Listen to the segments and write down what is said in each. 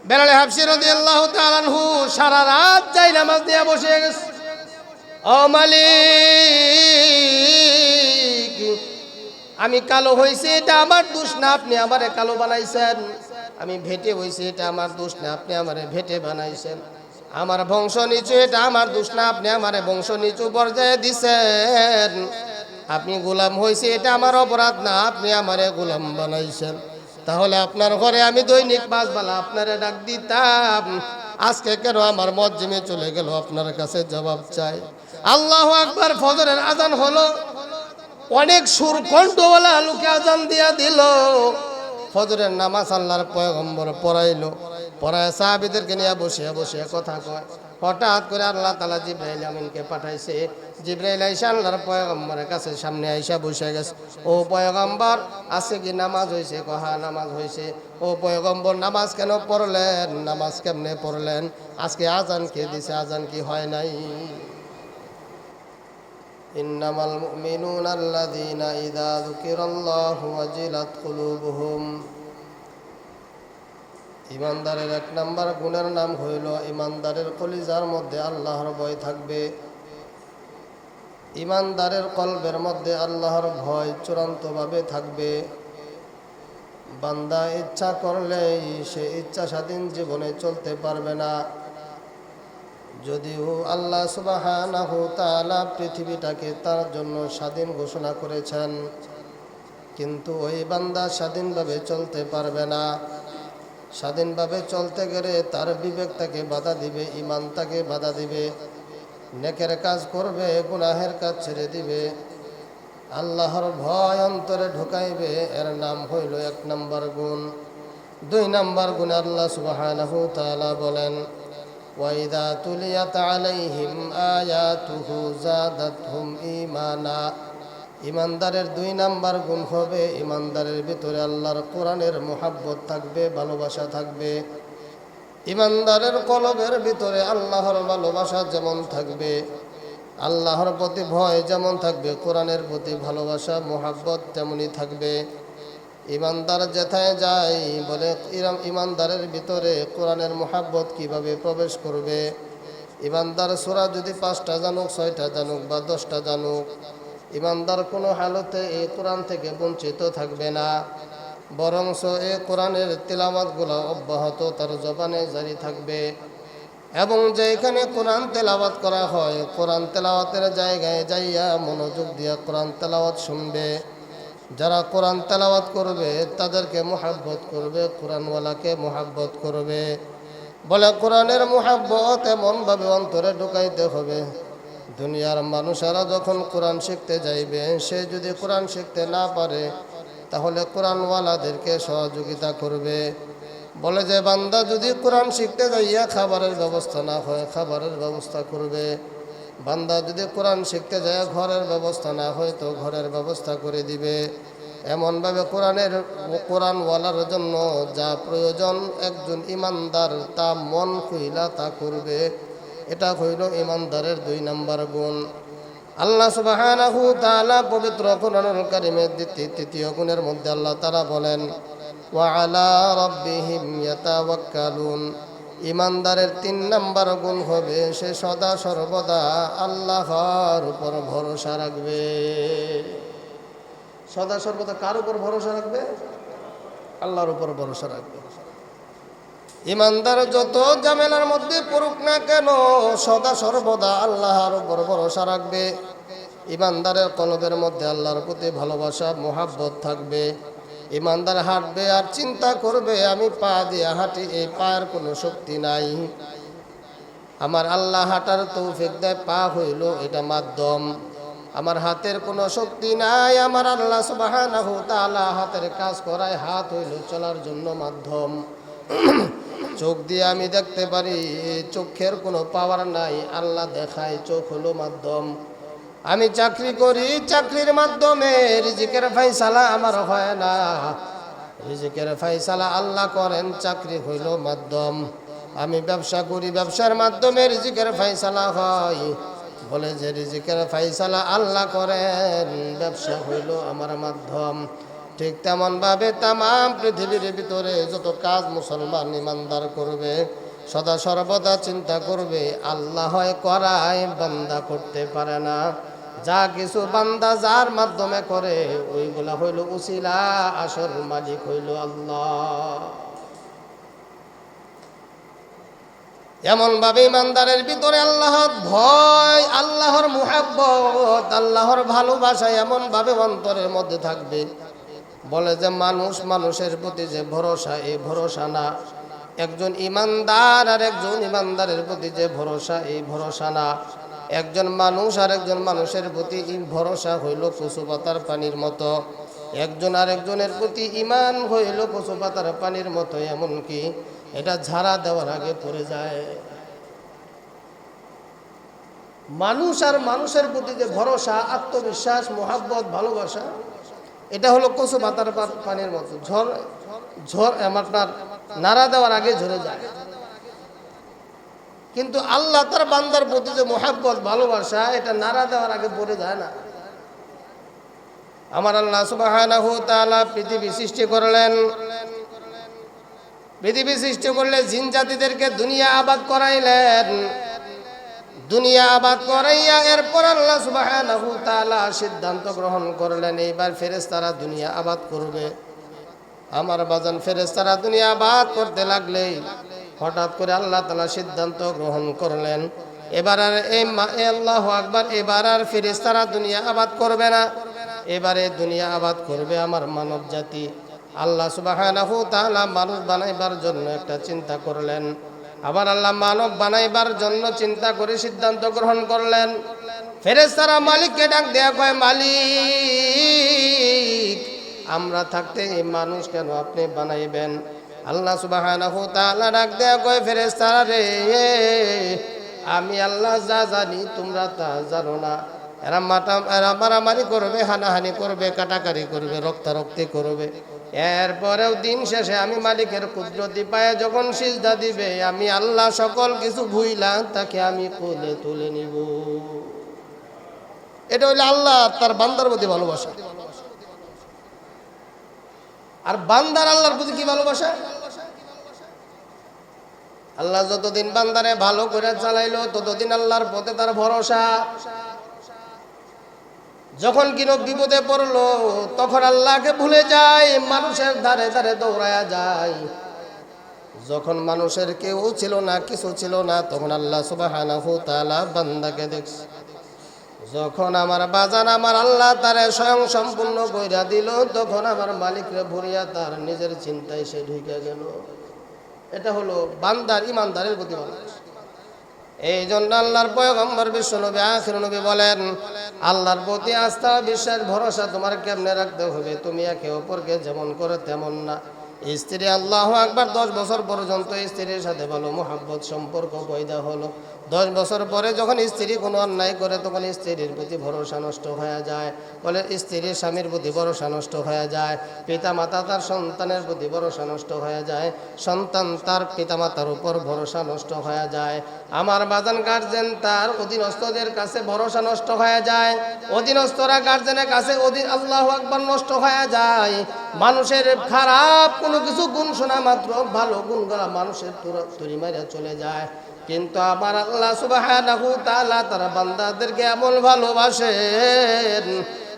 বেলাল হাবশী রাদিয়াল্লাহু তাআলা আনহু সারা রাত যাই নামাজ নিয়ে বসে গেছে। ও মালিক, আমি কালো হয়েছি এটা আমার দোষ না, আপনি আমারে কালো বানাইছেন। আমি ভেটে হয়েছি এটা আমার দোষ না, আপনি আমারে ভেটে বানাইছেন। আমার বংশ নিচু এটা আমার দোষ না, আপনি আমারে বংশ নিচু পর্যায়ে দিছেন। আপনি গোলাম হয়েছে এটা আমার অপরাধ না, আপনি আমারে গোলাম বানাইছেন। তাহলে আপনার ঘরে আমি দৈনিক 5 বেলা আপনারে ডাক দিতাম, আজকে কেন আমার মজ্জিমে চলে গেল? আপনার কাছে জবাব চাই। আল্লাহু আকবার। ফজরের আজান হলো, অনেক সুর কণ্ঠওয়ালা লোকে আজান দিয়া দিল। ফজরের নামাজ আল্লাহর পয়গম্বর পড়াইলো, পড়ায় সাহাবীদেরকে নিয়ে বসে বসে কথা কয়। হঠাৎ করে আল্লাহ তাআলা জিবরাইল আমিনকে পাঠাইছে। জিবরাইল আইসা আল্লাহর পয়গম্বরের কাছে সামনে আইসা বসে গেছে। ও পয়গম্বর, আজকে কি নামাজ হয়েছে? কহা নামাজ হয়েছে। ও পয়গম্বর, নামাজ কেন পড়লেন? নামাজ কেমনে পড়লেন? আজকে আজান কে দিছে? আজান কি হয় নাই? ইন্নামাল মুমিনুনা আল্লাযীনা ইযা যুকিরাল্লাহু ওয়াজিলাত কুলুবুহুম। ইমানদারের 1 নাম্বার গুণের নাম হইল ইমানদারের কলিজার মধ্যে আল্লাহর ভয় থাকবে। ইমানদারের কলবের মধ্যে আল্লাহর ভয় চূড়ান্তভাবে থাকবে। বান্দা ইচ্ছা করলেই সে ইচ্ছা স্বাধীন জীবনে চলতে পারবে না। যদিও আল্লাহ সুবহানাহু তাআলা পৃথিবীটাকে তার জন্য স্বাধীন ঘোষণা করেছেন, কিন্তু ওই বান্দা স্বাধীনভাবে চলতে পারবে না। স্বাধীনভাবে চলতে গেলে তার বিবেক তাকে বাধা দিবে, ইমান তাকে বাধা দিবে। নেকের কাজ করবে, গুনাহের কাজ ছেড়ে দিবে, আল্লাহর ভয় অন্তরে ঢুকাইবে। এর নাম হইল 1 নাম্বার গুণ। 2 নাম্বার গুণ আল্লাহ সুবহানাহু তাআলা বলেন, ওয়াইদা তুলিয়াত আলাইহিম আয়াতুহু যাদাতহুম ঈমানা। ইমানদারের 2 নাম্বার গুণ হবে ইমানদারের ভিতরে আল্লাহর কোরআনের মুহাব্বত থাকবে, ভালোবাসা থাকবে। ইমানদারের কলবের ভিতরে আল্লাহর ভালোবাসা যেমন থাকবে, আল্লাহর প্রতি ভয় যেমন থাকবে, কোরআনের প্রতি ভালোবাসা মুহাব্বত তেমনই থাকবে। ইমানদার যেথায় যায় বলে ইমানদারের ভিতরে কোরআনের মুহাব্বত কিভাবে প্রবেশ করবে? ইমানদার সূরা যদি 5টা জানুক, 6টা জানুক বা 10টা জানুক, ইমানদার কোনো হালতে এই কোরআন থেকে বঞ্চিত থাকবে না। বরংস এই কোরআনের তিলাওয়াতগুলো অব্যাহত তার জবানে জারি থাকবে। এবং যেখানে কোরআন তেলাওয়াত করা হয়, কোরআন তেলাওয়াতের জায়গায় যাইয়া মনোযোগ দিয়া কোরআন তেলাওয়াত শুনবে। যারা কোরআন তেলাওয়াত করবে তাদেরকে মুহাব্বত করবে, কোরআনওয়ালাকে মুহাব্বত করবে। বলে কোরআনের মুহাব্বত এমনভাবে অন্তরে ঢুকাইতে হবে, দুনিয়ার মানুষেরা যখন কোরআন শিখতে যাইবে, সে যদি কোরআন শিখতে না পারে তাহলে কোরআনওয়ালাদেরকে সহযোগিতা করবে। বলে যে বান্দা যদি কোরআন শিখতে যাইয়া খাবারের ব্যবস্থা না হয়, খাবারের ব্যবস্থা করবে। বান্দা যদি কোরআন শিখতে যায় ঘরের ব্যবস্থা না হয় তো ঘরের ব্যবস্থা করে দিবে। এমনভাবে কোরআনওয়ালার জন্য যা প্রয়োজন একজন ইমানদার তা মন খুইলা তা করবে। এটা হইল ইমানদারের 2 নাম্বার গুণ। আল্লাহ সুবহানাহু তাআলা পবিত্র কোরআনুল কারীমের 3য় গুণের মধ্যে আল্লাহ তাআলা বলেন, ওয়া আলা রাব্বিহিম ইয়াতাওয়াক্কালুন। ইমানদারের 3 নাম্বার গুণ হবে সে সদা সর্বদা আল্লাহর উপর ভরসা রাখবে। সদা সর্বদা কার উপর ভরসা রাখবে? আল্লাহর উপর ভরসা রাখবে। ইমানদার যত ঝামেলার মধ্যে পড়ুক না কেন সদা সর্বদা আল্লাহর উপর ভরসা রাখবে। ইমানদারের কলবের মধ্যে আল্লাহর প্রতি ভালোবাসা মুহাব্বত থাকবে। ইমানদার হাঁটবে আর চিন্তা করবে, আমি পা দিয়ে হাঁটি, এই পায়ের কোনো শক্তি নাই, আমার আল্লাহ হাঁটার তৌফিক দেয়, পা হইল এটা মাধ্যম। আমার হাতের কোনো শক্তি নাই, আমার আল্লাহ সুবহানাহু তাআলা হাতের কাজ করায়, হাত হইল চলার জন্য মাধ্যম। চোখ দিয়ে আমি দেখতে পারি, চোখের কোনো পাওয়ার নাই, আল্লাহ দেখায়, চোখ হলো মাধ্যম। আমি চাকরি করি, চাকরির মাধ্যমে রিজিকের ফায়সালা আমার হয় না, রিজিকের ফায়সালা আল্লাহ করেন, চাকরি হইল মাধ্যম। আমি ব্যবসা করি, ব্যবসার মাধ্যমে রিজিকের ফায়সালা হয়, বলে যে রিজিকের ফায়সালা আল্লাহ করেন, ব্যবসা হইল আমার মাধ্যম। ঠিক তেমনভাবে তাম পৃথিবীর ভিতরে যত কাজ মুসলমান ইমানদার করবে, সদা সর্বদা চিন্তা করবে আল্লাহ করায় বান্দা করতে পারে না। যা কিছু বান্দা যার মাধ্যমে করে ওইগুলা হইল উসিলা, আসল মালিক হইল আল্লাহ। এমনভাবে ইমানদারের ভিতরে আল্লাহর ভয়, আল্লাহর মুহাব্বত, আল্লাহর ভালোবাসা এমনভাবে অন্তরের মধ্যে থাকবে, বলে যে মানুষের প্রতি যে ভরসা, এই ভরসা না। একজন ইমানদার আর একজন ইমানদারের প্রতি যে ভরসা, এই ভরসা না। একজন মানুষ আর একজন মানুষের প্রতি ভরসা হইল কচু পাতার পানির মতো। একজন আর একজনের প্রতি ইমান হইল কচু পাতার পানির মতো, এমনকি এটা ঝাড়া দেওয়ার আগে পড়ে যায়। মানুষ আর মানুষের প্রতি যে ভরসা, আত্মবিশ্বাস, মোহাব্বত, ভালোবাসা, এটা হলো কচু পাতার পানির মতো, আপনার নাড়া দেওয়ার আগে ঝরে যায়। কিন্তু আল্লাহ তার বান্দার প্রতি যে মোহাব্বত, ভালোবাসা, এটা নাড়া দেওয়ার আগে পড়ে যায় না। আমার আল্লাহ সুবহানাহু ওয়া তাআলা পৃথিবী সৃষ্টি করলেন। পৃথিবী সৃষ্টি করলে জিন জাতিদেরকে দুনিয়া আবাদ করাইলেন। দুনিয়া আবাদ করাইয়া এরপর আল্লাহ সুবহানাহু ওয়া তাআলা সিদ্ধান্ত গ্রহণ করলেন এইবার ফেরেশতারা দুনিয়া আবাদ করবে। আমার বাজান, ফেরেশতারা দুনিয়া আবাদ করতে লাগলেই হঠাৎ করে আল্লাহ তাআলা সিদ্ধান্ত গ্রহণ করলেন এবার আর আল্লাহু আকবার, এবার আর ফেরেশতারা দুনিয়া আবাদ করবে না, এবারে দুনিয়া আবাদ করবে আমার মানব জাতি। আল্লাহ সুবহানাহু ওয়া তাআলা মানুষ বানাইবার জন্য একটা চিন্তা করলেন। আবার আল্লাহ মানব বানাইবার জন্য চিন্তা করে সিদ্ধান্ত গ্রহণ করলেন। ফেরেশতারা মালিককে ডাক দেয়া কয়, মালিক, আমরা থাকতে এই মানুষ কেন আপনি বানাইবেন? আল্লাহ সুবহানাহু ওয়া তাআলা ডাক দেয়া কয়, ফেরেশতারা রে, আমি আল্লাহ যা জানি তোমরা তা জানো না। এরা মারামারি করবে, হানাহানি করবে, কাটাকারি করবে, রক্তারক্তি করবে। এরপরেও দিন শেষে আমি মালিকের কুদরতি পায়ে যখন সিজদা দিবে, আমি আল্লাহ সকল কিছু ভুইলা তাকে আমি কোলে তুলে নিব। এটা হইলো আল্লাহ তার বান্দার প্রতি ভালোবাসা। আর বান্দার আল্লাহর প্রতি কি ভালোবাসা? আল্লাহ যতদিন বান্দারে ভালো করে চালাইলো ততদিন আল্লাহর পথে তার ভরসা। যখন কিনো বিপদে পড়লো তখন আল্লাহকে ভুলে যায়, মানুষের ধারে ধারে দৌড়ায়া যায়। যখন মানুষের কেউ ছিল না, কিছু ছিল না, তখন আল্লাহ সুবহানাহু ওয়া তাআলা বান্দাকে দেখছে। যখন আমার বাজান, আমার আল্লাহ তারে স্বয়ং সম্পূর্ণ কইরা দিল, তখন আমার মালিকরে ভরিয়া তার নিজের চিন্তায় সে ঢুকে গেল। এটা হলো বান্দার, ইমানদারের প্রতি ভালোবাসা। এই জন্য আল্লাহর পয়গম্বর বিশ্ব নবী আখির নবী বলেন, আল্লাহর প্রতি আস্থা, বিশ্বাস, ভরসা তোমার কেমনে রাখতে হবে? তুমি একে অপরকে যেমন করে তেমন না। স্ত্রী, আল্লাহু আকবার, 10 বছর পর্যন্ত স্ত্রীর সাথে ভালো মোহাব্বত সম্পর্ক পয়দা হলো। 10 বছর পরে যখন স্ত্রী কোনো অন্যায় করে তখন স্ত্রীর প্রতি ভরসা নষ্ট হয়ে যায়। বলে স্ত্রীর স্বামীর প্রতি ভরসা নষ্ট হয়ে যায়। পিতা মাতা তার সন্তানের প্রতি ভরসা নষ্ট হয়ে যায়। সন্তান তার পিতা মাতার উপর ভরসা নষ্ট হয়ে যায়। আমার বাজান গার্জেন তার অধীনস্থদের কাছে ভরসা নষ্ট হয়ে যায়। অধীনস্থরা গার্জেনের কাছে আল্লাহু আকবার নষ্ট হয়ে যায়। মানুষের খারাপ কোনো কিছু গুণ শোনা মাত্র ভালো গুণগুলা মানুষের তুরি মারিয়া চলে যায়। কিন্তু আমার আল্লাহ সুবহানাহু ওয়া তাআলা তার বান্দাদেরকে এমন ভালোবাসেন,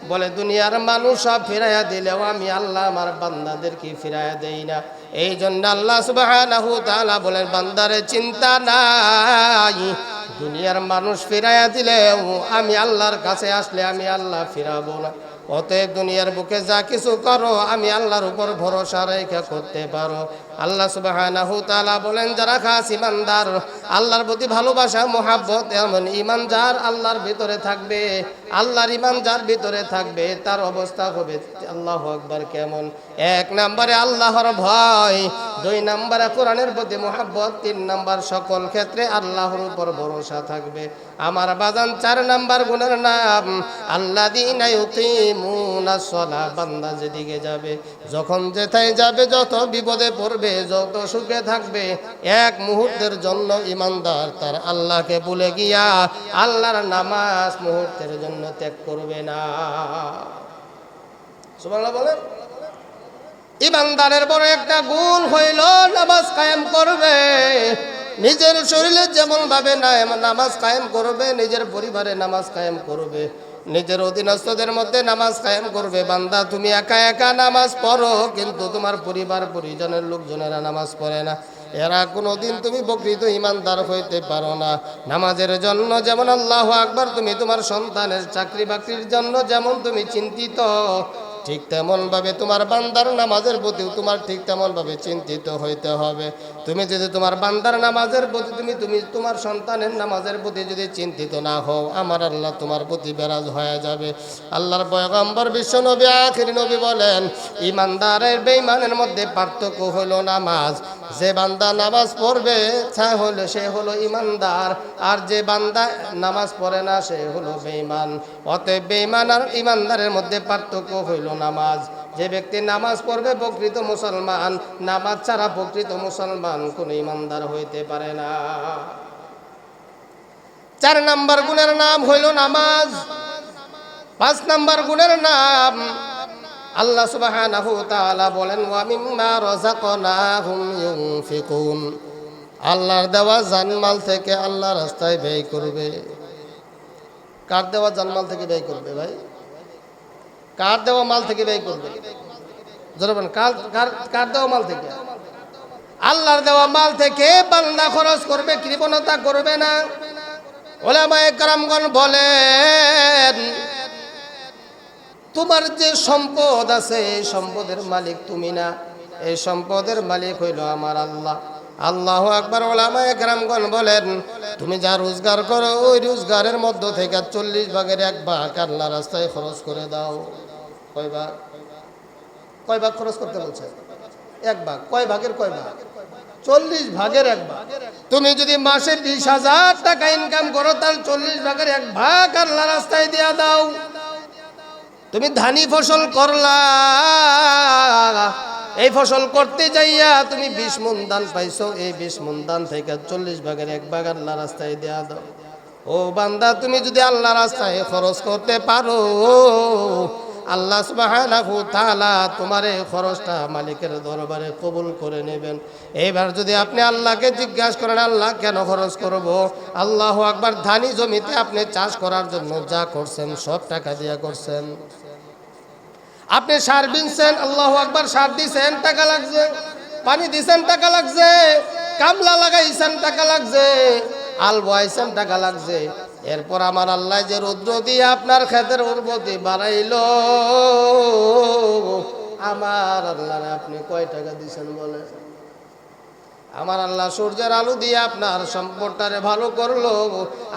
বলে দুনিয়ার মানুষ সব ফিরাইয়া দিলেও আমি আল্লাহ আমার বান্দাদেরকে ফিরাইয়া দেই না। এই জন্য আল্লাহ সুবহানাহু ওয়া তাআলা বলেন, বান্দারে চিন্তা নাই, দুনিয়ার মানুষ ফিরাইয়া দিলেও আমি আল্লাহর কাছে আসলে আমি আল্লাহ ফিরাবো না। অতএব দুনিয়ার বুকে যা কিছু করো আমি আল্লাহর উপর ভরসা রেখে করতে পারো। আল্লাহ সুবহানাহু ওয়া তাআলা বলেন, যারা খাস ইমানদার, আল্লাহর প্রতি ভালোবাসা, মোহাব্বত, এমন ইমান যার আল্লাহর ভিতরে থাকবে, আল্লাহর ইমান যার ভিতরে থাকবে, তার অবস্থা হবে আল্লাহু আকবার কেমন? 1 নম্বরে আল্লাহর ভয়, 2 নম্বরে কোরআনের প্রতি মোহাব্বত, 3 নম্বর সকল ক্ষেত্রে আল্লাহর উপর ভরসা থাকবে। আমার বাজান 4 নম্বর গুণের নাম আল্লাযীনা ইউকিমুনাস সালাহ। বান্দা যেদিকে যাবে, যখন যেথায় যাবে, যত বিপদে পড়বে, যত সুখে থাকবে, এক মুহূর্তের জন্য ইমানদার তার আল্লাহকে ভুলে গিয়া আল্লাহর নামাজ মুহূর্তের জন্য ত্যাগ করবে না। সুবহানাল্লাহ বলেন। ইমানদারের বড় একটা গুণ হইল নামাজ কায়েম করবে। নিজের শরীরে যেমন ভাবে নামাজ কায়েম করবে, নিজের পরিবারে নামাজ কায়েম করবে, নিজের অধীনস্থদের মধ্যে নামাজ কায়েম করবে। বান্দা তুমি একা একা নামাজ পড়ো, কিন্তু তোমার পরিবার পরিজনের লোকজনেরা নামাজ পড়ে না, এরা কোনোদিন তুমি প্রকৃত ইমানদার হইতে পারো না। নামাজের জন্য যেমন আল্লাহু আকবার, তুমি তোমার সন্তানের চাকরি বাকরির জন্য যেমন তুমি চিন্তিত, ঠিক তেমনভাবে তোমার বান্দার নামাজের প্রতিও তোমার ঠিক তেমনভাবে চিন্তিত হইতে হবে। তুমি যদি তোমার বান্দার নামাজের প্রতি তুমি তোমার সন্তানের নামাজের প্রতি যদি চিন্তিত না হও, আমার আল্লাহ তোমার প্রতি বেরাজ হয়ে যাবে। আল্লাহর পয়গম্বর বিশ্ব নবী আখিরি নবী বলেন, ইমানদারের বেঈমানের মধ্যে পার্থক্য হলো নামাজ। যে বান্দা নামাজ পড়বে সে হলো ইমানদার, আর যে বান্দা নামাজ পড়ে না সে হলো বেঈমান। অতএব বেঈমান আর ইমানদারের মধ্যে পার্থক্য হইল নামাজ। যে ব্যক্তি নামাজ পড়বে প্রকৃত মুসলমান, নামাজ ছাড়া প্রকৃত মুসলমান কোন ইমানদার হইতে পারে না। 4 নাম্বার গুণের নাম হইল নামাজ। 5 নাম্বার গুণের নাম আল্লাহ সুবহানাহু ওয়া তাআলা বলেন, ওয়া মিম্মা রাযাকনাহুম ইউনফিকুন। আল্লাহর দেওয়া জানমাল থেকে আল্লাহ রাস্তায় ব্যয় করবে। কার দেওয়া জানমাল থেকে ব্যয় করবে ভাই? কার দেওয়া মাল থেকে ব্যয় করবে? জোরে কার দেওয়া মাল থেকে? আল্লাহর দেওয়া মাল থেকে বান্দা খরচ করবে, কৃপণতা করবে না। উলামায়ে কেরামগণ বলেন, তোমার যে সম্পদ আছে এই সম্পদের মালিক তুমি না, এই সম্পদের মালিক হইল আমার আল্লাহ। আল্লাহু আকবার। উলামায়ে কেরামগণ বলেন, তুমি যা রোজগার করো ওই রোজগারের মধ্য থেকে 40 ভাগের 1 ভাগ আল্লাহ রাস্তায় খরচ করে দাও। কয় ভাগ? কয় ভাগ খরচ করতে বলছে? 1 ভাগ। কয় ভাগের কয় ভাগ? 40 ভাগের 1 ভাগ। তুমি যদি মাসে 20,000 টাকা ইনকাম করো, তার 40 ভাগের 1 ভাগ আল্লাহ রাস্তায় দিয়া দাও। তুমি ধানি ফসল করলা, এই ফসল করতে যাইয়া তুমি 20 মণ ধান পাইছো, এই 20 মণ ধান থেকে 40 ভাগের 1 ভাগ আল্লাহ রাস্তায় দেয়া দাও। ও বান্দা, তুমি যদি আল্লাহ রাস্তায় খরচ করতে পারো, আল্লাহ সুবহানাহু ওয়া তাআলা তোমার এই খরচটা মালিকের দরবারে কবুল করে নেবেন। এইবার যদি আপনি আল্লাহকে জিজ্ঞাসা করেন, আল্লাহ কেন খরচ করব? আল্লাহু আকবার। ধানি জমিতে আপনি চাষ করার জন্য যা করছেন সব টাকা দিয়া করছেন। আপনি সার বিনছেন, আল্লাহু আকবার, সার দিছেন, টাকা লাগছে। পানি দিছেন, টাকা লাগছে। কামলা লাগাইছেন, টাকা লাগছে। আল বয়াইছেন, টাকা লাগছে। এরপর আমার আল্লাহ যে রৌদ্র দিয়ে আপনার ক্ষেতের উর্বরতা বাড়াইল, আমার আল্লাহ আপনি কয় টাকা দিছেন বলে? আমার আল্লাহ সূর্যের আলো দিয়ে আপনার সম্পদটারে ভালো করলো।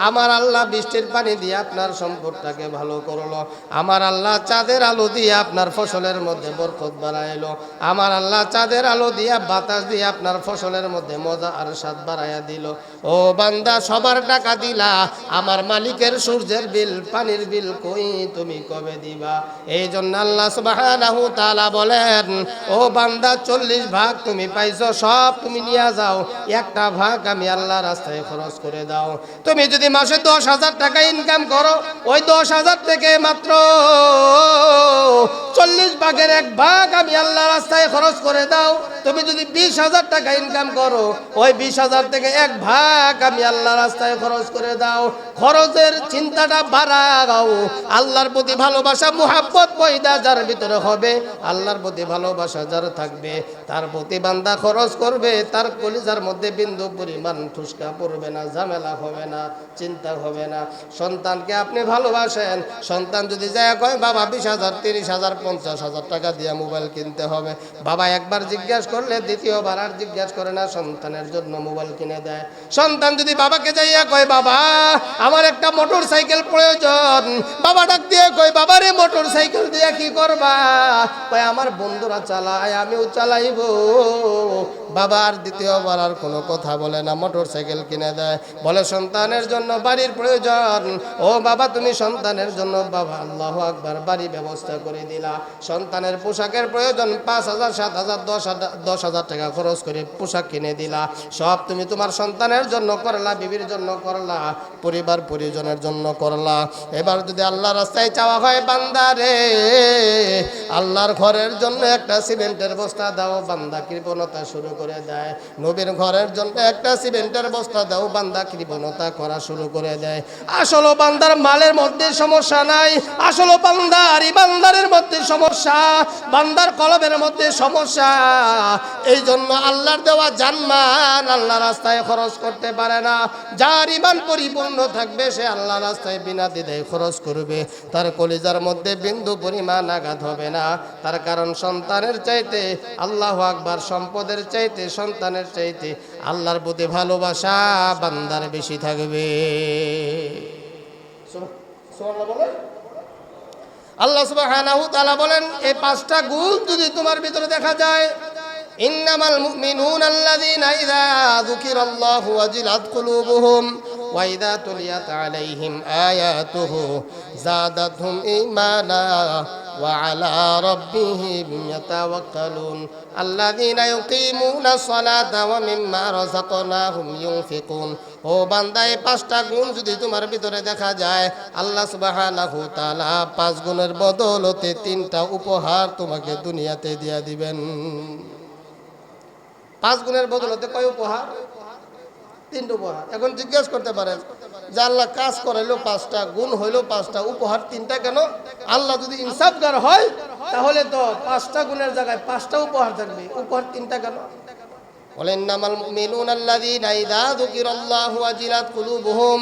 আমার আল্লাহ বৃষ্টির পানি দিয়ে আপনার সম্পদটাকে ভালো করলো। আমার আল্লাহ চাঁদের আলো দিয়ে আপনার ফসলের মধ্যে বরকত বাড়াইলো। আমার আল্লাহ চাঁদের আলো দিয়ে বাতাস দিয়ে আপনার ফসলের মধ্যে মজা আর স্বাদ বাড়াইয়া দিল। ও বান্দা, সবার টাকা দিলা, আমার মালিকের সূর্যের বিল, পানির বিল কই তুমি কবে দিবা? এই জন্য আল্লাহ সুবহানাহু ওয়া তাআলা বলেন, ও বান্দা, 40 ভাগ তুমি পাইছো, সব তুমি নিয়ে যাও, 1টা ভাগ আমি আল্লাহ রাস্তায় খরচ করে দাও। তুমি যদি মাসে 10,000 টাকা ইনকাম করো, ওই 10,000 থেকে মাত্র 40 ভাগের 1 ভাগ আমি আল্লাহ রাস্তায় খরচ করে দাও। তুমি যদি 20,000 টাকা ইনকাম করো, ওই 20,000 থেকে 1 ভাগ আমি আল্লাহ রাস্তায় খরচ করে দাও। খরচের চিন্তাটা বাড়াও। আল্লাহর প্রতি ভালোবাসা, মুহাব্বত পয়দা যার ভিতরে হবে, আল্লাহর প্রতি ভালোবাসা যার থাকবে, তার প্রতি বান্দা খরচ করবে, তার কলিজার মধ্যে বিন্দু পরিমাণ ঠুসকা পড়বে না, ঝামেলা হবে না, চিন্তা হবে না। সন্তানকে আপনি ভালোবাসেন, সন্তান যদি যায় কয়, বাবা 20,000, 30,000, 50,000 টাকা দিয়ে মোবাইল কিনতে হবে, বাবা একবার জিজ্ঞাসা করলে দ্বিতীয়বার আর জিজ্ঞাসা করে না, সন্তানের জন্য মোবাইল কিনে দেয়। সন্তান যদি বাবাকে যাইয়া কয়, বাবা আমার একটা মোটর সাইকেল প্রয়োজন, বাবা ডাক দিয়ে কয়, বাবা রে মোটর সাইকেল দিয়ে কি করবা? কয় আমার বন্ধুরা চালায়, আমিও চালাইব। বাবা আর দ্বিতীয়বার আর কোনো কথা বলে না, মোটর সাইকেল কিনে দেয়, বলে সন্তানের জন্য বাড়ির প্রয়োজন, ও বাবা তুমি সন্তানের জন্য, বাবা আল্লাহু আকবার, বাড়ি ব্যবস্থা করে দিলা। সন্তানের পোশাকের প্রয়োজন, 5,000 7,000 10,000 টাকা খরচ করে পোশাক কিনে দিলা। সব তুমি তোমার সন্তানের জন্য করলা, বিবির জন্য করলা, পরিবার পরিজনের জন্য করলা। এবার যদি আল্লাহ রাস্তায় চাওয়া হয়, বান্দা রে আল্লাহর ঘরের জন্য একটা সিমেন্টের বস্তা দাও, বান্দা কৃপণতা শুরু করে দেয়। নবীর ঘরের জন্য একটা সিমেন্টের বস্তা দাও, বান্দা কৃপণতা করা শুরু করে দেয়। আসলে বান্দার মালের মধ্যে সমস্যা নাই, আসলে বান্দার ইমানদারের মধ্যে সমস্যা, বান্দার কলবের মধ্যে সমস্যা। এই জন্য আল্লাহর দেওয়া জানমান আল্লাহ রাস্তায় খরচ করতে পারে না। যার ইমান পরিপূর্ণ থাকবে সে আল্লাহ রাস্তায় বিনা দ্বিধায় খরচ করবে, তার কলিজার মধ্যে বিন্দু পরিমাণ আঘাত হবে না। তার কারণ সন্তানের চাইতে, আল্লাহু আকবার, সম্পদের চাইতে সন্তানের চাইতে আল্লাহর প্রতি ভালোবাসা বান্দার বেশি থাকবে। আল্লাহ সুবহানাহু ওয়া তাআলা বলেন, এই 5টা গুণ যদি তোমার ভিতরে দেখা যায়, ইন্নামাল মুমিনুনা আল্লাযীনা ইযা যুকিরাল্লাহু ওয়াজিলাত কুলুবুহুম ওয়া ইযা তুলিয়াত আলাইহিম আয়াতুহু যাদাতহুম ঈমানা ওয়া আলা রাব্বিহিম ইয়াতাওয়াক্কালুন আল্লাযীনা ইউকিমুনাস সালাতা ওয়া মিম্মা রাযাকনাহুম ইউনফিকুন। ও বান্দা, এই 5টা গুণ যদি তোমার ভিতরে দেখা যায়, আল্লাহ সুবহানাহু ওয়া তাআলা 5 গুণের বদলতে 3টা উপহার তোমাকে দুনিয়াতে দিয়ে দিবেন। 5 গুণের বদলতে কয় উপহার? 3টা উপহার। এখন জিজ্ঞেস করতে পারেন যে আল্লাহ কাজ করাইলো 5টা, গুণ হইলো 5টা, উপহার 3টা কেন? আল্লাহ যদি ইনসাফগার হয় তাহলে তো 5টা গুণের জায়গায় 5টা উপহার থাকবে, উপহার 3টা কেন? বলেন, ইন্নামাল মুমিনুনা আল্লাযীনা ইযা যুকিরাল্লাহু ওয়াজিলাত কুলুবুহুম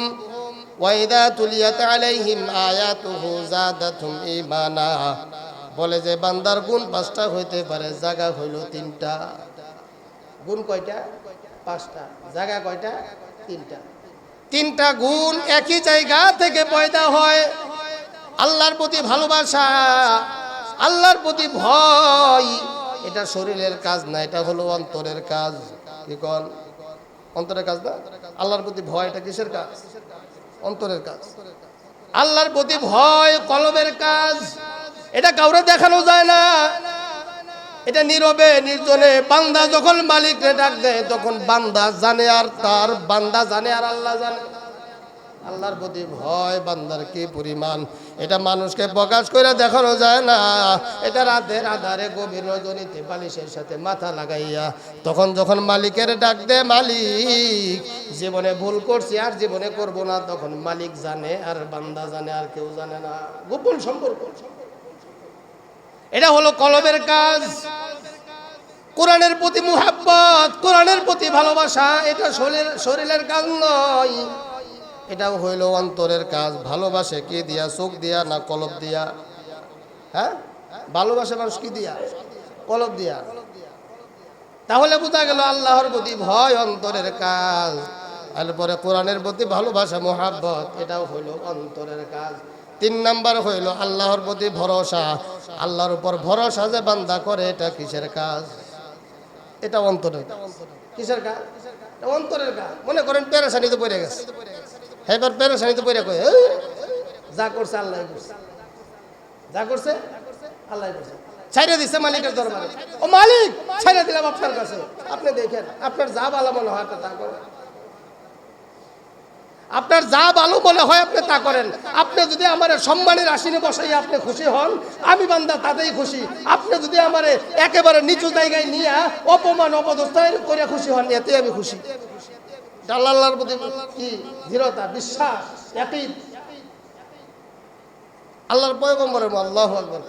ওয়া ইযা তুলিয়াত আলাইহিম আয়াতুহু যাদাতহুম ঈমানা। বলে যে বান্দার গুণ 5টা হইতে পারে, জায়গা হইল 3টা। গুণ কয়টা? 5টা। জায়গা কয়টা? 3টা। 3টা গুণ একই জায়গা থেকে পয়দা হয়। আল্লাহর প্রতি ভালোবাসা, আল্লাহর প্রতি ভয়, এটা শরীরের কাজ না, এটা হলো অন্তরের কাজ। কি কোন? অন্তরের কাজ না? আল্লাহর প্রতি ভয় এটা কিসের কাজ? অন্তরের কাজ। আল্লাহর প্রতি ভয় কলবের কাজ। এটা কাউরে দেখানো যায় না, এটা নীরবে নির্জনে বান্দা যখন মালিককে ডাক দেয় তখন বান্দা জানে, আর তার বান্দা জানে, আর আল্লাহ জানে। আল্লাহর প্রতি ভয় বান্দার কি পরিমাণ, এটা মানুষকে প্রকাশ করে দেখানো যায় না। এটা রাতের আধারে গভীর রজনীতে বালিশের সাথে মাথা লাগাইয়া তখন যখন মালিকের ডাক দে, মালিক জীবনে ভুল করছি আর জীবনে করব না, তখন মালিক জানে আর বান্দা জানে, আর কেউ জানে না। গোপন সম্পর্ক। এটা হলো কলবের কাজ। কোরআনের প্রতি মুহাব্বত, কোরআনের প্রতি ভালোবাসা, এটা শরীরের কাজ নয়, এটাও হইল অন্তরের কাজ। ভালোবাসে কি দিয়া? চোখ দিয়া না কলব দিয়া? হ্যাঁ, ভালোবাসে মানুষ কি দিয়া? কলব দিয়া। তাহলে বোঝা গেল আল্লাহর প্রতি ভয় অন্তরের কাজ। এরপরে কোরআনের প্রতি ভালোবাসা, মুহাব্বত, এটাও হইল অন্তরের কাজ। 3 নাম্বার হইল আল্লাহর প্রতি ভরসা। আল্লাহর উপর ভরসা যে বান্দা করে, এটা কিসের কাজ? এটা অন্তরের কাজ। কিসের কাজ? অন্তরের কাজ। মনে করেন পেরেশানিতে পড়ে গেছে, এবার পেরেশানিতে পড়ে কই যা করছে আল্লাহ করছে, যা করছে আল্লাহ করছে, ছাইড়ে দিচ্ছে মালিকের দরবারে। ও মালিক, ছাইড়ে দিলাম আপনার কাছে, আপনি দেখেন আপনার যা ভালো মনে হয় তা করেন, আপনার যা ভালো মনে হয় আপনি তা করেন। আপনি যদি আমার সম্মানের আসনে বসাই আপনি খুশি হন, আমি বান্দা তাতেই খুশি। আপনি যদি আমার একেবারে নিচু জায়গায় নিয়ে অপমান অপদস্থায় করে খুশি হন, এতে আমি খুশি। আল্লাহর প্রতি কি দৃঢ়তা, বিশ্বাস, ইয়াকিন। আল্লাহর পয়গম্বরের আল্লাহু আকবার,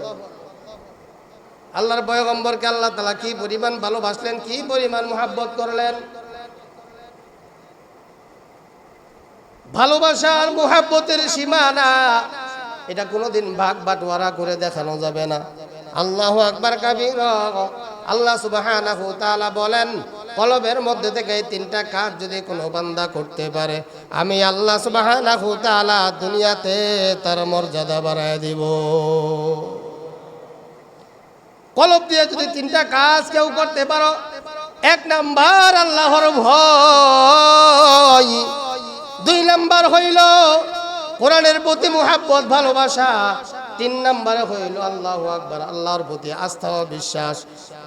আল্লাহর পয়গম্বরকে আল্লাহ তাআলা কি পরিমাণ ভালোবাসলেন, কি পরিমাণ মুহাব্বত করলেন। ভালোবাসা আর মুহাব্বতের সীমানা এটা কোনোদিন ভাগ বাটোয়ারা করে দেখানো যাবে না। আল্লাহু আকবার কাবীরা। আল্লাহ সুবহানাহু ওয়া তাআলা বলেন, কলবের মধ্যে থেকে এই 3টা কাজ যদি কোনো বান্দা করতে পারে, আমি আল্লাহ সুবহানাহু ওয়া তাআলা দুনিয়াতে তার মর্যাদা বাড়ায় দিব। কলব দিয়ে যদি 3টা কাজ কেউ করতে পারো, এক নাম্বার আল্লাহর ভয়, দুই নাম্বার হইল কোরআনের প্রতি মুহাব্বত ভালোবাসা, তিন নাম্বারে হইল আল্লাহু আকবার, আল্লাহর প্রতি আস্থা ও বিশ্বাস।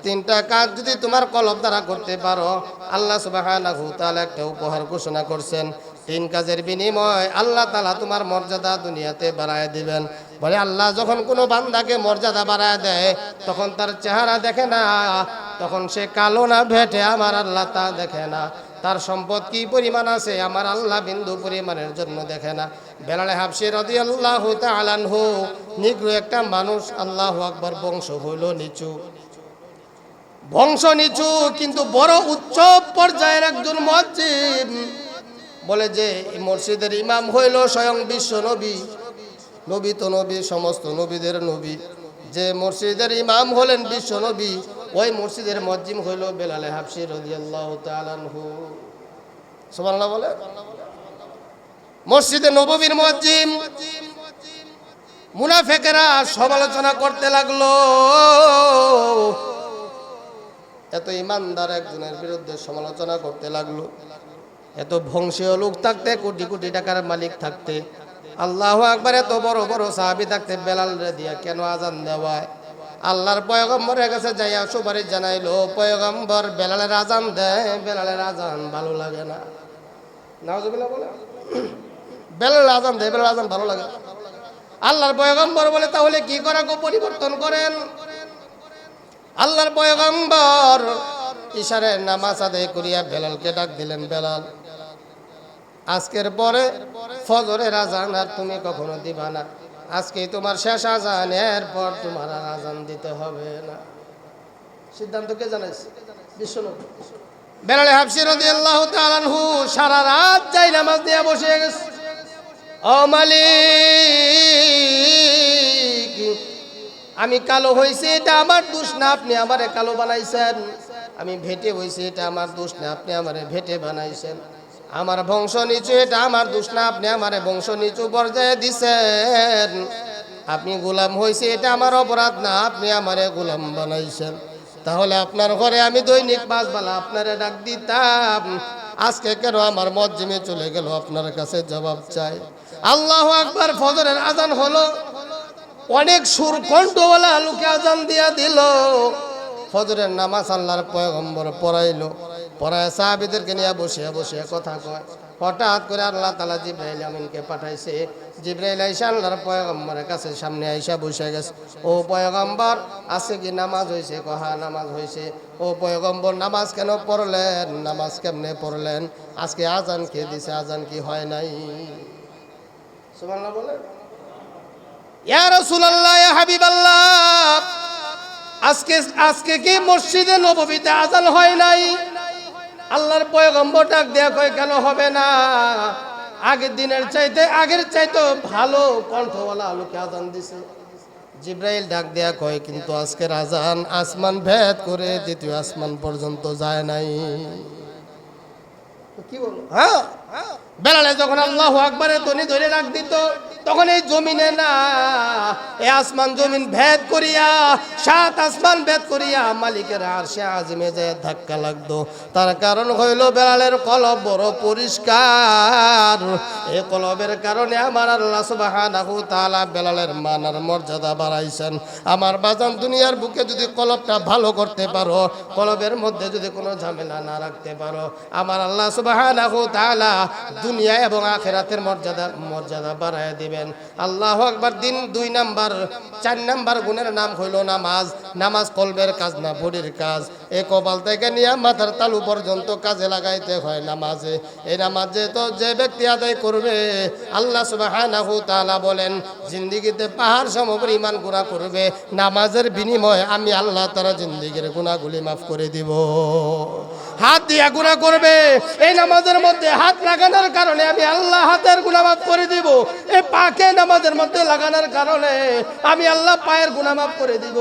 তিনটা কাজ যদি তোমার কলব দ্বারা করতে পারো, আল্লাহ সুবহানাহু ওয়া তাআলা একটা উপহার ঘোষণা করছেন। তিন কাজের বিনিময় আল্লাহ তাআলা তোমার মর্যাদা দুনিয়াতে বাড়ায় দিবেন। বলে আল্লাহ যখন কোনো বান্দাকে মর্যাদা বাড়ায় দেয়, তখন তার চেহারা দেখে না, তখন সে কালো না ভেটে আমার আল্লাহ তা দেখে না। তার সম্পদ কি পরিমাণ আছে আমার আল্লাহ বিন্দু পরিমাণের জন্য দেখে না। বেলাল হাবশী রাদিয়াল্লাহু তাআলা আনহু নিগ্রো একটা মানুষ, আল্লাহু আকবার, বংশ হইল নিচু, বংশ নিচু, কিন্তু বড় উচ্চ পর্যায়ের একজন মুয়াজ্জিন। বলে যে মসজিদের ইমাম হইল স্বয়ং বিশ্ব নবী, নবী তো নবী, সমস্ত নবীদের নবী। যে মসজিদের ইমাম হলেন বিশ্ব নবী, ওই মসজিদের মুয়াজ্জিন হইল বেলাল হাবশী রাদিয়াল্লাহু তাআলা আনহু। সুবহানাল্লাহ বলে। মসজিদে নববীর মুয়াজ্জিন। মুনাফিকরা সমালোচনা করতে লাগলো, এত ইমানদার একজনের বিরুদ্ধে সমালোচনা করতে লাগলো। এত বংশীয় লোক থাকতে, কোটি কোটি টাকার মালিক থাকতে, আল্লাহু আকবার, এত বড় বড় সাহাবী থাকতে বেলাল রে দিয়া কেন আজান দেওয়ায়? আল্লাহর পয়গম্বরের কাছে যাইয়া সুপারিশ জানাইলো, পয়গম্বর বেলালের আজান দেয়, বেলালের আজান ভালো লাগে না। নাউজুবিল্লাহ বলে, বেলালের আজান দেয়, বেলালের আজান ভালো লাগে। আল্লাহর পয়গম্বর বলে তাহলে কি করা গো, পরিবর্তন করেন। আল্লাহর পয়গম্বর ইশারায় নামাজ আদায় করিয়া বেলালকে ডাক দিলেন, বেলাল আজকের পরে ফজরের আজান আর তুমি কখনো দিবা না, আজকে তোমার শেষ আজান, এরপর তোমার আর আজান দিতে হবে না। সিদ্ধান্ত কে জানাইছে? বিশ্বনবী। বেলাল হাবশী রাদিয়াল্লাহু তাআলা আনহু সারা রাত যাই নামাজ দিয়ে বসে গেছে। ও মালিক, আমি কালো হইছি এটা আমার দোষ না, আপনি আমারে কালো বানাইছেন। আমি ভেটে হইছি এটা আমার দোষ না, আপনি আমারে ভেটে বানাইছেন। আমার বংশ নিচু, এটা আমার দোষ না, আপনি আমারে বংশ নিচু পর্যায়ে দিছেন। আপনি গোলাম হইছি, এটা আমার অপরাধ না, আপনি আমারে গোলাম বানাইছেন। তাহলে আপনার ঘরে আমি দৈনিক 5 বেলা আপনারে ডাক দিতাম, আজকে কেন আমার মুয়াজ্জিনে চলে গেল? আপনার কাছে জবাব চাই। আল্লাহু আকবার। ফজরের আজান হলো, অনেক সুর কণ্ঠওয়ালা লোকে আজান দিয়া দিল। ফজরের নামাজ আল্লাহর পয়গম্বর পড়াইলো, পড়ায় সাহাবীদেরকে নিয়ে বসিয়া বসিয়া কথা কয়। হঠাৎ করে আল্লাহ তাআলা জিবরাইল আমিনকে পাঠাইছে। জিবরাইল আইসা আল্লাহর পয়গম্বরের কাছে সামনে আইসা বসে গেছে। ও পয়গম্বর, আজকে কি নামাজ হয়েছে? কহা নামাজ হয়েছে। ও পয়গম্বর, নামাজ কেন পড়লেন? নামাজ কেমনে পড়লেন? আজকে আজান কে দিছে? আজান কি হয় নাই? সুবহানাল্লাহ বলে। ইয়া রাসূলুল্লাহ, ইয়া হাবিবাল্লাহ, আজকে কি মসজিদে নববীতে আজান হয় নাই? আল্লাহর পয়গম্বর ডাক দেয়া কয়, কেন হবে না? আগের দিনের চাইতে, আগের চাইতে ভালো কণ্ঠওয়ালা লোকে আজান দিছে। জিবরাইল ডাক দেয়া কয়, কিন্তু আজকের আজান আসমান ভেদ করে দ্বিতীয় আসমান পর্যন্ত যায় নাই। কি বলো? হ্যাঁ, বেলালে যখন আল্লাহু আকবারের ধ্বনি ধরে ডাক দিত, তখন এই জমিনে না, এই আসমান জমিন ভেদ করিয়া, 7 আসমান ভেদ করিয়া মালিকের আরশে আজিমে যায় ধাক্কা লাগতো। তার কারণ হইল বেলালের কলব বড় পরিষ্কার। এই কলবের কারণে আমার আল্লাহ সুবহানাহু ওয়া তাআলা বেলালের মান আর মর্যাদা বাড়াইছেন। আমার বাজান, দুনিয়ার বুকে যদি কলবটা ভালো করতে পারো, কলবের মধ্যে যদি কোনো ঝামেলা না রাখতে পারো, আমার আল্লাহ সুবহানাহু ওয়া তাআলা দুনিয়া এবং আখিরাতের মর্যাদা বাড়ায় দিবেন। আল্লাহু আকবার। 2 নাম্বার, 4 নাম্বার গুণের নাম হইল নামাজ। নামাজ কলবের কাজ না, বডির কাজ। এই কপাল থেকে নিয়ে মাথার তালু পর্যন্ত কাজে লাগাইতে হয় নামাজে। এই নামাজে তো যে ব্যক্তি আদায় করবে, আল্লাহ সুবহানাহু ওয়া তাআলা বলেন জিন্দেগিতে পাহাড় সমপরিমাণ গুনাহ করবে, নামাজের বিনিময়ে আমি আল্লাহ তাআলা জিন্দেগির গুনাহগুলি মাফ করে দিব। হাত দিয়া গুনাহ করবে, এই নামাজের মধ্যে হাত লাগানোর কারণে আমি আল্লাহ হাতের গুনাহ মাফ করে দিব। এই পাকে নামাজের মধ্যে লাগানোর কারণে আমি আল্লাহ পায়ের গুনাহ মাফ করে দিব।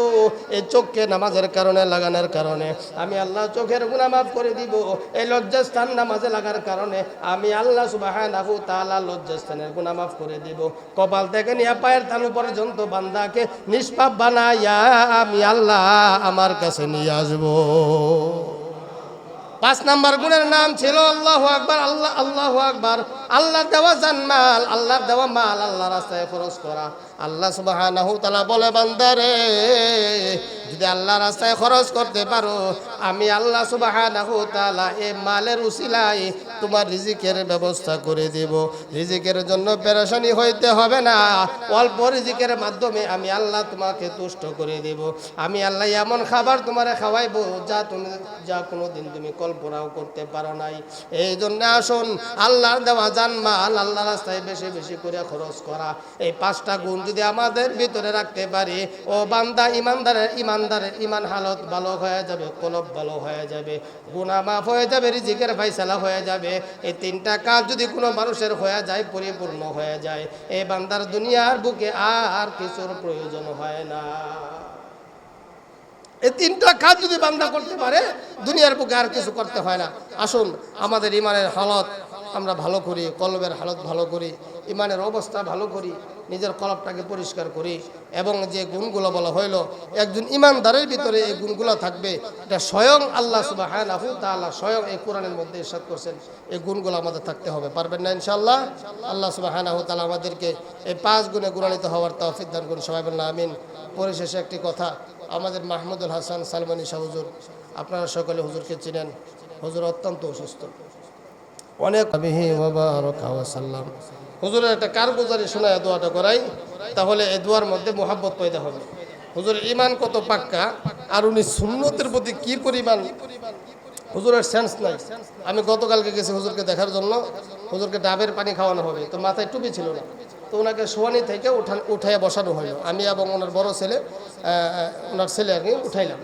এই চোখকে নামাজের কারণে লাগানোর কারণে আমি আল্লাহ চোখের গুনাহ মাফ করে দিব। এই লজ্জাস্থান নামাজে লাগার কারণে আমি আল্লাহ সুবহানাহু ওয়া তাআলা লজ্জাস্থানের গুনাহ মাফ করে দিব। কপাল থেকে নিয়ে পায়ের তালু পর্যন্ত বান্দাকে নিষ্পাপ বানাইয়া আমি আল্লাহ আমার কাছে নিয়ে আসবো। 5 নাম্বার গুণের নাম ছিল আল্লাহু আকবার। আল্লাহ আল্লাহু আকবার, আল্লাহর দেওয়া জানমাল, আল্লাহর দেওয়া মাল আল্লাহর রাস্তায় খরচ করা। আল্লাহ সুবহানাহু তাআলা বলে, বান্দারে যদি আল্লাহর রাস্তায় খরচ করতে পারো, আমি আল্লাহ সুবহানাহু তাআলা এই মালের উসিলায় তোমার রিজিকের ব্যবস্থা করে দেব। রিজিকের জন্য পেরেশানি হইতে হবে না, অল্প রিজিকের মাধ্যমে আমি আল্লাহ তোমাকে তুষ্ট করে দেব। আমি আল্লাহ এমন খাবার তোমারে খাওয়াইবো যা কোনোদিন তুমি কল্পনাও করতে পারো নাই। এই জন্য আসুন আল্লাহর দেওয়া জানমাল আল্লাহ রাস্তায় বেশি বেশি করে খরচ করা, এই 5টা গুণ যদি আমাদের ভিতরে রাখতে পারি, ও বান্দা ইমানদারের ইমান হালত ভালো হয়ে যাবে, কলব ভালো হয়ে যাবে, গুনাহ মাফ হয়ে যাবে, রিজিকের ফায়সালা হয়ে যাবে। এই 3টা কাজ যদি কোনো মানুষের হয়ে যায়, পরিপূর্ণ হয়ে যায়, এই বান্দার দুনিয়ার বুকে আর কিছুর প্রয়োজন হয় না। এই 3টা কাজ যদি বান্দা করতে পারে, দুনিয়ার বুকে আর কিছু করতে হয় না। আসুন আমাদের ইমানের হালত আমরা ভালো করি, কলবের হালত ভালো করি, ইমানের অবস্থা ভালো করি, নিজের কলবটাকে পরিষ্কার করি। এবং যে গুণগুলো বলা হইল, একজন ইমানদারের ভিতরে এই গুণগুলো থাকবে, এটা স্বয়ং আল্লাহ সুবহানাহু তাআলা স্বয়ং এই কোরআনের মধ্যে ইরশাদ করছেন। এই গুণগুলো আমাদের থাকতে হবে, পারবেন না ইনশাআল্লাহ? আল্লাহ সুবহানাহু তাআলা আমাদেরকে এই 5 গুণে গুণান্বিত হওয়ার তৌফিক দান করুন, সবাই বলেন আমিন। পরিশেষে একটি কথা, আমাদের মাহমুদুল হাসান সালমানি শাহ হুজুর, আপনারা সকলে হুজুরকে চিনেন। হুজুর অত্যন্ত অসুস্থ, অনেক সাল্লাম। হুজুরের একটা কারগুজারি শোনায় দোয়াটা করাই, তাহলে এই দোয়ার মধ্যে মোহাব্বত পয়দা হবে। হুজুরের ইমান কত পাক্কা, আর উনি সুন্নতের প্রতি কি পরিমাণ, হুজুরের সেন্স নাই। আমি গতকালকে গেছি হুজুরকে দেখার জন্য, হুজুরকে ডাবের পানি খাওয়ানো হবে, তো মাথায় টুপি ছিল না, তো ওনাকে শোয়ানি থেকে উঠাইয়া বসানো হইল। আমি এবং ওনার বড় ছেলে, ওনার ছেলে আর কি উঠাইলাম,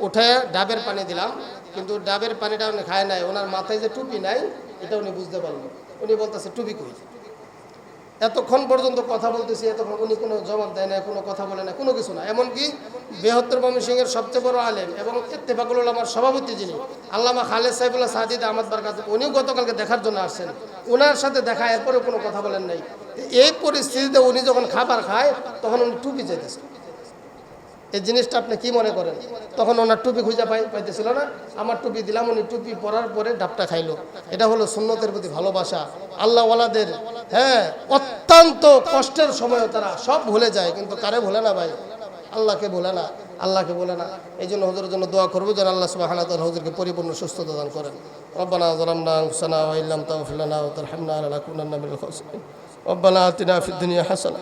উঠাইয়া ডাবের পানি দিলাম। কিন্তু ডাবের পানিটা উনি খায় নাই, ওনার মাথায় যে টুপি নাই এটা উনি বুঝতে পারলেন। উনি বলতেছে টুপি কই। এতক্ষণ পর্যন্ত কথা বলতেছি, এতক্ষণ উনি কোনো জবাব দেয় না, কোনো কথা বলে না, কোনো কিছু না। এমনকি বৃহত্তর ময়মনসিংহের সবচেয়ে বড় আলেম এবং ইত্তেফাকুল উলামার সভাপতি যিনি আল্লামা খালেদ সাইফুল্লাহ সাদিদ আহমদ বারকাত, উনিও গতকালকে দেখার জন্য আসছেন। ওনার সাথে দেখা, এরপরে কোনো কথা বলেন নাই। এই পরিস্থিতিতে উনি যখন খাবার খায়, তখন উনি টুপি চাইতেছে। এই জিনিসটা আপনি কি মনে করেন? তখন ওনার টুপি খুঁজে পাইতেছিল না, আমার টুপি দিলাম, উনি টুপি পরার পরে ডাবটা খাইলো। এটা হলো সুন্নতের প্রতি ভালোবাসা। আল্লাহওয়ালাদের অত্যন্ত কষ্টের সময়ও তারা সব ভুলে যায়, কিন্তু কারে ভুলে না ভাই? আল্লাহকে ভুলে না, আল্লাহকে বলে না। এই জন্য হুজুরের জন্য দোয়া করবো যেন আল্লাহ সুবহানাহু ওয়া তাআলা হুজুরকে পরিপূর্ণ সুস্থতা দান করেন। রব্বানা যালামনা আনফুসানা ওয়া ইল্লাম তাগফির লানা ওয়া তারহামনা লানাকুনান্না মিনাল খাসিরিন। রব্বানা আতিনা ফিদ দুনিয়া হাসানাহ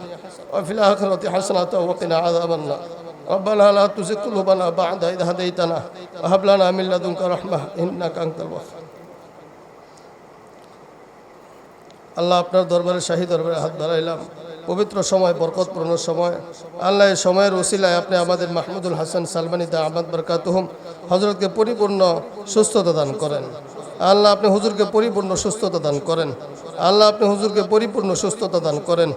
ওয়া ফিল আখিরাতি হাসানাহ ওয়া কিনা আযাবান নার। ربنا لا تزغ قلوبنا بعد إذ هديتنا وهب لنا من لدنك رحمة إنك أنت الوهاب। আল্লাহ আপনার দরবারে শাহী দরবারে হাত বাড়াইলাম, পবিত্র সময়, বরকতপূর্ণ সময়। আল্লাহ এই সময়ের ওসিলায় আপনি আমাদের মাহমুদুল হাসান সালমানি দামাত বরকাতুহুম হযরতকে পরিপূর্ণ সুস্থতা দান করেন। আল্লাহ আপনি হুজুরকে পরিপূর্ণ সুস্থতা দান করেন। আল্লাহ আপনি হুজুরকে পরিপূর্ণ সুস্থতা দান করেন।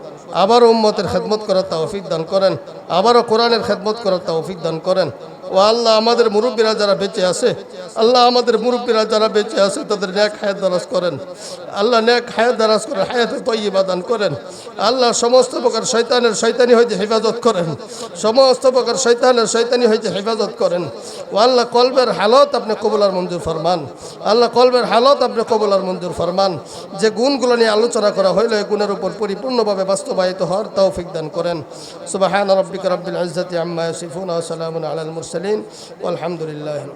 আবারও উম্মতের খেদমত করার তৌফিক দান করেন, আবারও কোরআনের খেদমত করার তৌফিক দান করেন। ও আল্লাহ আমাদের মুরব্বীরা যারা বেঁচে আছে, আল্লাহ আমাদের মুরব্বীরা যারা বেঁচে আছে তাদের নেক হায়াত দারাজ করেন। আল্লাহ নেক হায়াত দারাজ করেন, হায়াতে তয়্যিবা দান করেন। আল্লাহ সমস্ত প্রকার শয়তানি হইতে হেফাজত করেন, সমস্ত প্রকার শয়তানি হইতে হেফাজত করেন। ও আল্লাহ কলবের হালত আপনি কবুল আর মঞ্জুর ফরমান। আল্লাহ কলবের হালত আপনি কবুল আর মঞ্জুর ফরমান। যে গুণগুলো নিয়ে আলোচনা করা হইল, এই গুণের উপর পরিপূর্ণভাবে বাস্তবায়িত হওয়ার তৌফিক দান করেন। সুবহান রাব্বিকা রাব্বিল ইজ্জাতি আম্মা ইয়াসিফুন ওয়া সালামুন আলাল মুরসালিন ওয়ালহামদুলিল্লাহি।